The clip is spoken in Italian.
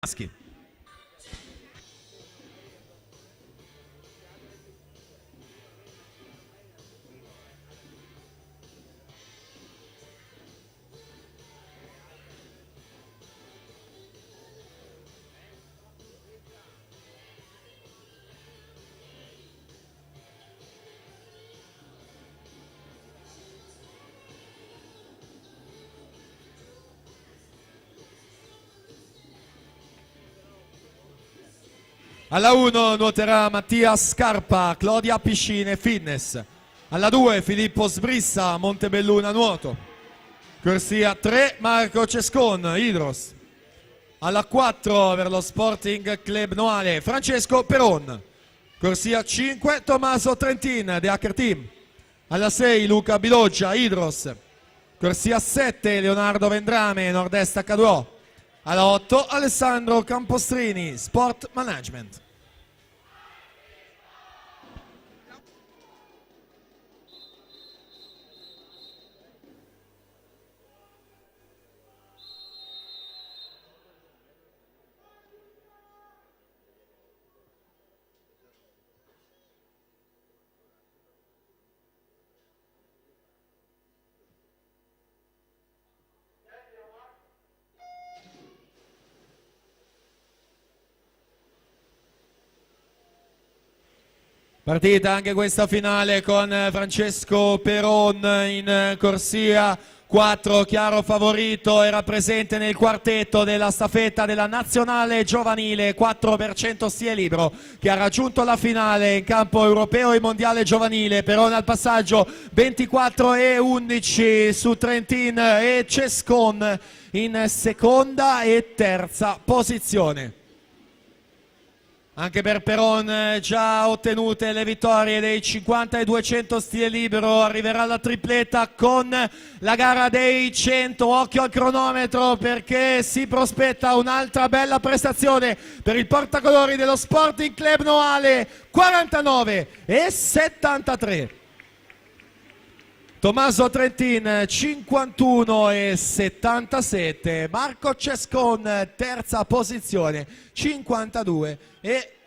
maschi. Alla 1 nuoterà Mattia Scarpa, Clodia Piscine Fitness. Alla 2 Filippo Sbrissa, Montebelluna Nuoto. Corsia 3 Marco Cescon, Hydros. Alla 4 per lo Sporting Club Noale Francesco Peron. Corsia 5 Tommaso Trentin, The Hacker Team. Alla 6 Luca Biloggia, Hydros. Corsia 7 Leonardo Vendrame, Nord-Est H2O. Alla 8 Alessandro Campostrini, Sport Management. Partita anche questa finale con Francesco Peron in corsia 4, chiaro favorito, era presente nel quartetto della staffetta della nazionale giovanile 4% stile libero, che ha raggiunto la finale in campo europeo e mondiale giovanile. Peron al passaggio 24-11 su Trentin e Cescon in seconda e terza posizione. Anche per Peron già ottenute le vittorie dei 50 e 200 stile libero, arriverà la tripletta con la gara dei 100, occhio al cronometro perché si prospetta un'altra bella prestazione per il portacolori dello Sporting Club Noale, 49 e 73. Tommaso Trentin 51 e 77, Marco Cescon terza posizione 52 e